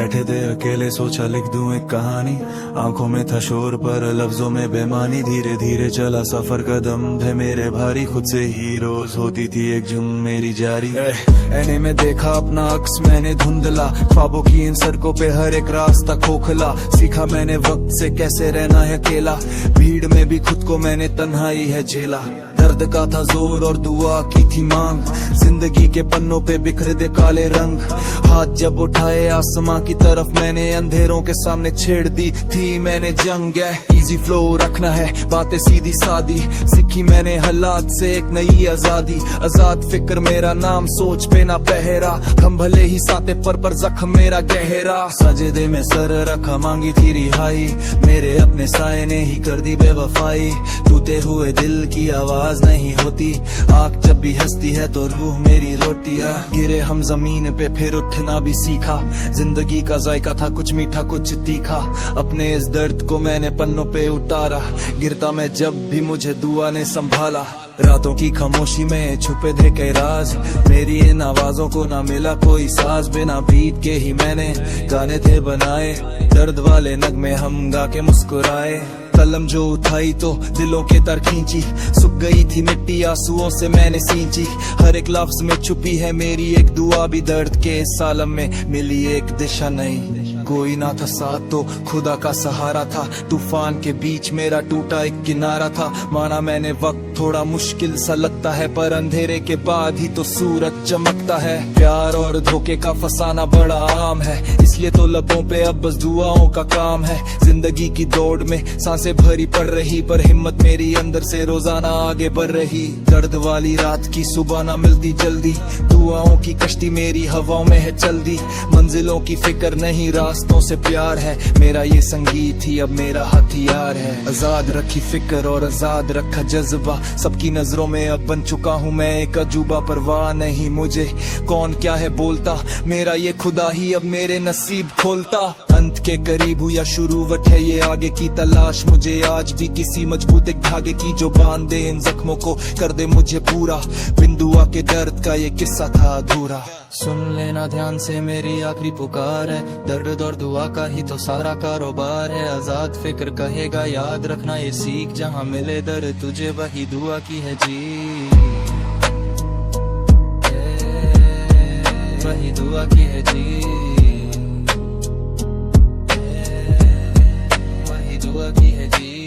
बैठे थे अकेले सोचा लिख दूं एक कहानी। आंखों में था शोर पर लफ्जों में बेमानी। धीरे धीरे चला सफर कदम थे मेरे भारी। खुद से ही रोज होती थी एक जुम मेरी जारी। ऐने में देखा अपना अक्स मैंने धुंधला। ख्वाबों की इन सड़कों पे हर एक रास्ता खोखला। सीखा मैंने वक्त से कैसे रहना है अकेला। भीड़ में भी खुद को मैंने तन्हाई है झेला। दर्द का था जोर और दुआ की थी मांग। जिंदगी के पन्नों पे बिखरे दे काले रंग। हाथ जब उठाए आसमां की तरफ मैंने अंधेरों के सामने छेड़ दी थी मैंने जंग। इजी फ्लो रखना है बातें सीधी सादी। सीखी मैंने हालात से एक नई आजादी। आजाद फिक्र मेरा नाम सोच पे ना पहरा। हम भले ही साथे पर जख्म मेरा गहरा। सजदे में सर रखा मांगी थी रिहाई। मेरे अपने साए ने ही कर दी बेवफाई। टूटे हुए दिल की आवाज नहीं होती। आँख जब भी हंसती है तो रूह मेरी रोटियां। गिरे हम जमीन पे फिर उठना भी सीखा। जिंदगी का जायका था कुछ मीठा कुछ तीखा। अपने इस दर्द को मैंने पन्नों पे उतारा। गिरता मैं जब भी मुझे दुआ ने संभाला। रातों की खामोशी में छुपे थे कई राज। मेरी इन आवाजों को ना मिला कोई साज। बिना बीट के ही मैंने गाने थे बनाए। दर्द वाले नगमे हम गा के मुस्कुराए। कलम जो उठाई तो दिलों के तर खींची। सूख गई थी मिट्टी आंसुओं से मैंने सींची। हर एक लफ्ज में छुपी है मेरी एक दुआ भी। दर्द के इस आलम में मिली एक दिशा नहीं। कोई ना था साथ तो खुदा का सहारा था। तूफान के बीच मेरा टूटा एक किनारा था। माना मैंने वक्त थोड़ा मुश्किल सा लगता है पर अंधेरे के बाद ही तो सूरज चमकता है। प्यार और धोखे का फसाना बड़ा आम है। इसलिए तो लबों पे अब बस दुआओं का काम है। जिंदगी की दौड़ में सांसें भरी पड़ रही पर हिम्मत मेरी अंदर से रोजाना आगे बढ़ रही। दर्द वाली रात की सुबह ना मिलती जल्दी। दुआओं की कश्ती मेरी हवाओं में है चल दी। मंजिलों की फिक्र नहीं रास्तों से प्यार है। मेरा ये संगीत ही अब मेरा हथियार है। आजाद रखी फिक्र और आजाद रखा जज्बा। सबकी नजरों में अब बन चुका हूँ मैं एक अजूबा। परवाह नहीं मुझे कौन क्या है बोलता। मेरा ये खुदा ही अब मेरे नसीब खोलता। अंत के करीब हूँ या शुरुआत है ये आगे की तलाश। मुझे आज भी किसी मजबूत एक धागे की जो बांध दे इन जख्मों को कर दे मुझे पूरा। बिन दुआ के दर्द का ये किस्सा था अधूरा। सुन लेना ध्यान से मेरी आखिरी पुकार है। दर्द और दुआ का ही तो सारा कारोबार है। आजाद फिक्र कहेगा याद रखना ये सीख। जहाँ मिले दर तुझे वही दुआ की है जी। वही दुआ की है जी। वही दुआ की है जी।